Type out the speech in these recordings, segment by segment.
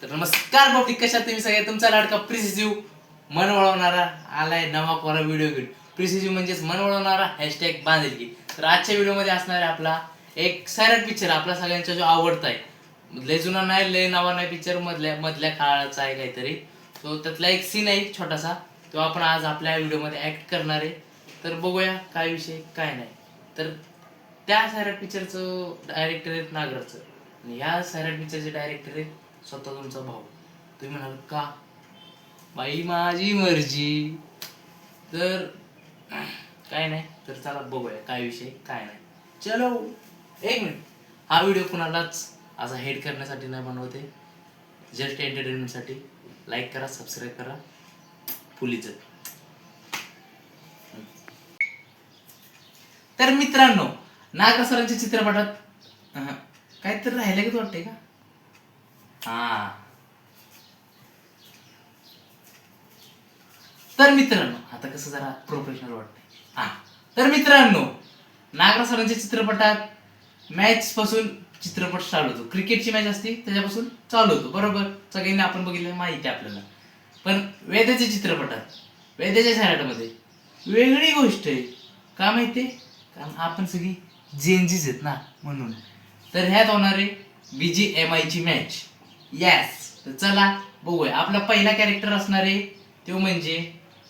तर नमस्कार भाऊ, कशा तुम्ही सगळे? तुमचा लाडका प्रिसिजिव मन वळवणारा आलाय नवा कोरा व्हिडिओ घेऊन. प्रिसिजिव म्हणजेच मन वळवणारा हॅशटॅग बांधिलकी. तर आजच्या व्हिडिओमध्ये असणार आहे आपला एक सैराट पिक्चर, आपला सगळ्यांचा जो आवडता आहे. लय जुना नाही, लय नवा नाही, पिक्चर मधल्या काळाचा आहे काहीतरी. तो त्यातला एक सीन आहे छोटासा, तो आपण आज आपल्या व्हिडिओमध्ये ऍक्ट करणार आहे. तर बघूया काय विषय काय नाही. तर त्या सैराट पिक्चरचं डायरेक्टर आहेत नागराचं, आणि ह्या सैराट पिक्चरचे डायरेक्टर आहेत स्वतः तुमचा भाऊ. तुम्ही म्हणाल का बाई माझी मर्जी? तर काय नाही, तर चला बघूया काय विषय काय नाही. चलो एक मिनिट. हा व्हिडिओ कुणालाच असा हेड करण्यासाठी नाही बनवते, जस्ट एंटरटेनमेंटसाठी. लाईक करा, सबस्क्राईब करा, फुल इज्जत. तर मित्रांनो, नागरा सरांच्या चित्रपटात काहीतरी राहिलं की वाटतंय का? हा, तर मित्रांनो आता कसं जरा प्रोफेशनल वाटतंय. हा, तर मित्रांनो, नागरा सरांच्या चित्रपटात मॅच पासून चित्रपट स्टार्ट होतो. क्रिकेटची मॅच असते त्याच्यापासून चालू होतो, बरोबर? सगळ्यांनी आपण बघितलं, माहिती आहे आपल्याला. पण वेदाच्या चित्रपटात, वेदाच्या सैराटमध्ये वेगळी गोष्ट आहे. का माहिती? कारण आपण सगळी जेनजीच आहेत ना, म्हणून. तर ह्यात होणार आहे BGMI ची मॅच. यस, तर चला बघूया. आपला पहिला कॅरेक्टर असणार आहे तो म्हणजे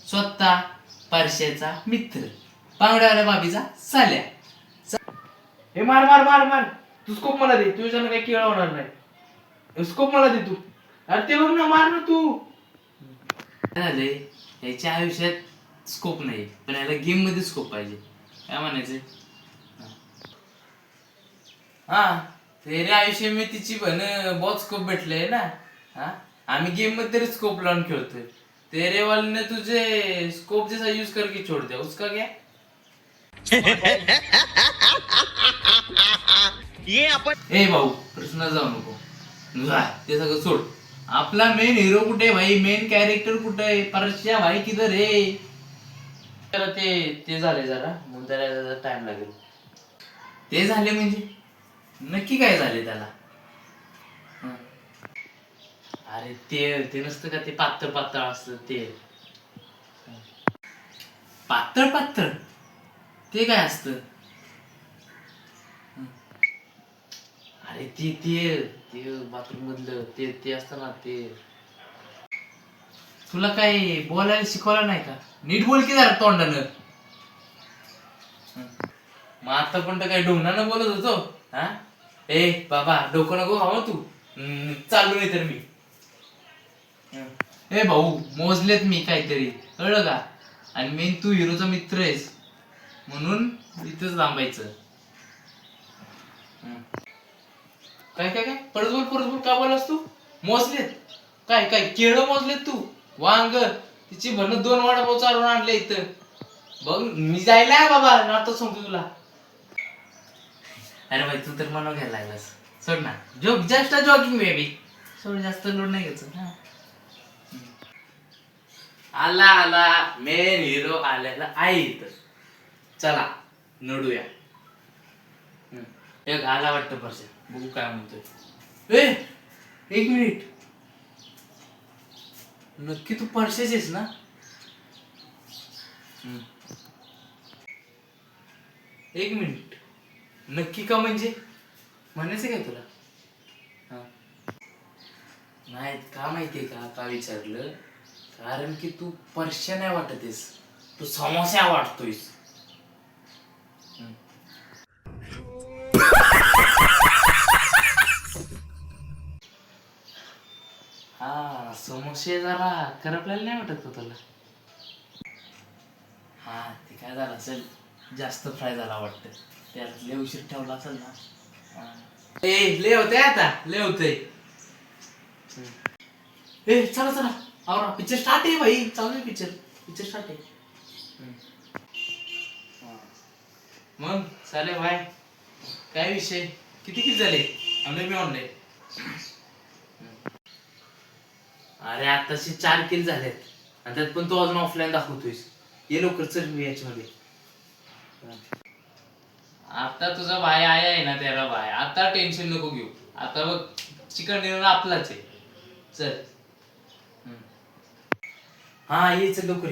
स्वतः परश्याचा मित्र, पांगड्यावाल्या बाबीचा साल्या. हे मार मार मार मार, तू स्कोप मला दे, तुझ्यानं काही केळा होणार नाही. स्कोप मला दे तू. अरे ते बघ ना, मार ना तू. काय झालंय, याच्या आयुष्यात स्कोप नाही, पण याला गेम मध्ये स्कोप पाहिजे. काय म्हणायचंय? हा, तेरे आयुष्य में तिची पण बहुत स्कोप भेटले ना. हा, आम्ही गेम मध्ये तरी स्कोप लावून खेळतोय. तेरे वाले ने तुझे स्कोप जैसा यूज करके छोड़ दिया, उसका क्या? ये आपण ए भाऊ, प्रश्न जाऊ नको. ते सगळं सोड. आपला मेन हिरो कुठे भाई? मेन कॅरेक्टर कुठे आहे? परश्या भाई किधर आहे? त्याला ते झाले जरा, मग त्याला टाइम लागेल. ते झाले म्हणजे नक्की काय झाले त्याला? हं. अरे ते नसतं का, ते पातळ पातळ असतं ते. पातळ पातळ ते काय असतं? अरे ते बाथरूम मधलं ते असतं ना ते. तुला काय बोलायला शिकवलं नाही का? नीट बोल की जरा तोंडानं. मग आता पण तर काय ढोंगणानं बोलत होतो? हा, ए बाबा, डोकं नको खाऊ तू. चालू नाही तर मी. ए भाऊ, मोजलेत मी काहीतरी, कळलं का? आणि मेन तू हिरोचा मित्र आहेस, म्हणून इथंच थांबायचं. काय काय काय परत बोल का बोलास तू? मोजलेत काय काय? केळं मोजलेत तू? वांग तिची म्हणून 2 वडापाव चालवून आणले इथं. बघ मी जायला बाबा, आता सांगतो तुला. अरे भाई, तू तर मनाव घ्यायला लागलास. सोड ना, जस्ट अ जॉगिंग बेबी. सोड, जास्त लोड नाही घ्यायचं. आला आला, मेन हिरो आलेला आहे इथं. चला नडूया. एक आला वाटतं परश्या, बघू काय म्हणतोय. ए, 1 मिनिट, नक्की तू परश्याचेस ना? 1 मिनिट, नक्की का? म्हणजे म्हणायचं काय तुला? हा. नाही का माहितीये का विचारलं? कारण की तू परश्या नाही वाटतेस, तू समोसा वाटतोयस. हा, समोसे जरा करपलेला नाही वाटत का तुला? हा, ते काय झालं असेल, जास्त फ्राय झाला वाटतं, त्यात लय उशीर ठेवला असेल ना. ए, लय होते आता, लय होते. ए चला चला, आवरा, पिक्चर स्टार्ट आहे भाई, चालू आहे पिक्चर स्टार्ट आहे. मग चालेल भाई, काय विषय? किती झाले? आम्ही मी ऑनलाईन. अरे आताशी 4 किल झालेत, आणि त्यात पण तू अजून ऑफलाईन दाखवतोयस. ये लवकर चल मॅच मध्ये. आता तुझा भाई आहे ना, त्याला भाई आता टेन्शन नको घेऊ. आता बघ, चिकन डिनर आपलाच आहे. चल. हा ये चल लवकर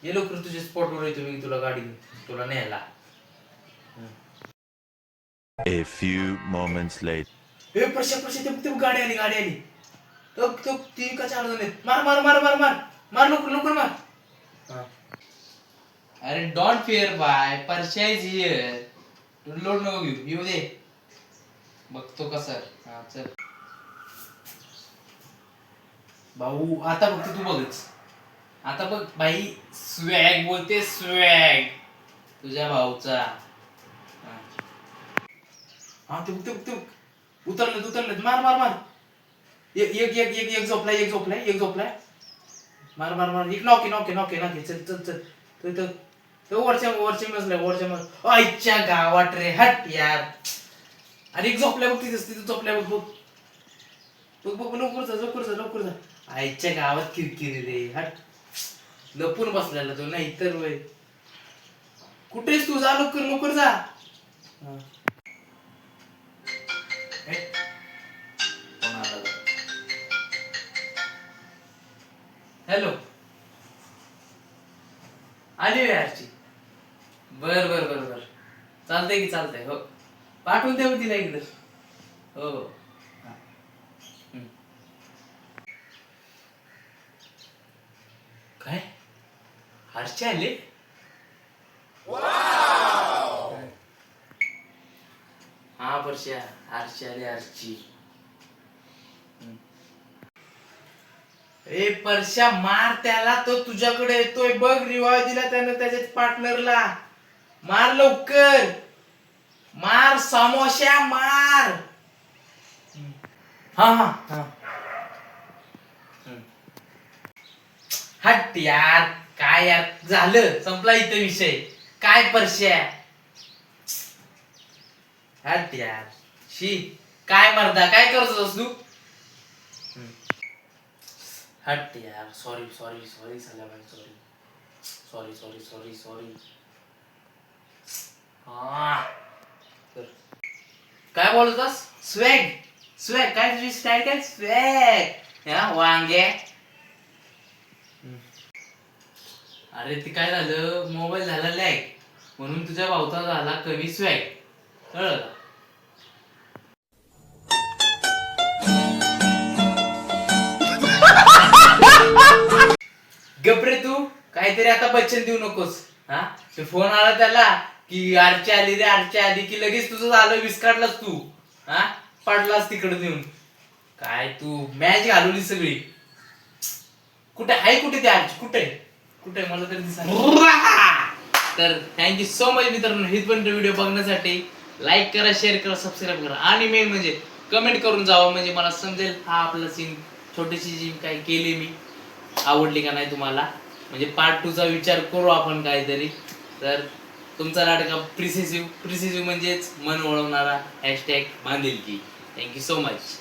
ये लवकर, तुझ्या स्पॉटवर येतो मी तुला गाडी घेऊन, तुला न्यायला. A few moments later. ए प्रशा ते गाडी आली. तो ती का 4 जण आहेत. मार लवकर मार. हा. अरे don't fear bye, Parsha is here. तू लोड नको घेऊ, येऊ दे, बघतो कसा. हा चल भाऊ, आता फक्त तू बघच. आता बघ बाई, स्वॅग बोलते, स्वॅग तुझ्या भाऊचा. हा ते उतरलं. मार. एक झोपलाय. मार. एक नॉके. चल. तो वरच्या मजल्या. आईच्या गावात रे, हट यार. अरे एक झोपलाय बघ, तिथं झोपलाय बघ. लवकर जा. आईच्या गावात किरकिरी रे, हट. लपून बसलेला तो, नाही तर वय. कुठेस तू? जा लवकर जा. हॅलो, आली यारची. बर. चालतंय हो. पाठवून द्या तिला एकदा. हो. काय हर्षी आले? हा परश्या, हर्षी आले. ए परश्या, मार त्याला, तो तुझ्याकडे येतोय बघ. रिवाय दिला त्यानं त्याच्या पार्टनरला. मार लवकर, मार समोश्या, मार. हा. हट यार, काय यार, झालं, संपला इथं विषय. काय परश्या, हट यार. शी, काय मर्दा, काय करत होतास तू? हट यार. सॉरी साला भाई, सॉरी. हा काय बोलत होतास? स्वॅग काय तुझी स्टाईल? काय स्वॅग? हा वांगे. अरे ते काय झालं, मोबाईल झाला लॅग, म्हणून तुझ्या भाऊचा झाला कमी स्वॅग, कळलं का? गपरे तू, काहीतरी आता बच्चन देऊ नकोस. हा ते फोन आला त्याला की आरची आली की लगेच तुझं झालं, विस्काटलास तू. हा पडलास तिकडे देऊन. काय तू मॅच घालवली सगळी. कुठे ते आरची, कुठे मला तरी दिसत. तर थँक्यू सो मच मित्रांनो, हे पण व्हिडिओ बघण्यासाठी. लाईक करा, शेअर करा, सबस्क्राईब करा, आणि मेन म्हणजे कमेंट करून जावं, म्हणजे मला समजेल हा आपला सीन, छोटीशी जी काही केली मी, आवडली का नाही तुम्हाला. म्हणजे पार्ट 2 चा विचार करू आपण काहीतरी. तर तुमचा लाडका प्रिसिसिव्ह म्हणजेच मन वळवणारा # बांधिलकी. Thank you so much.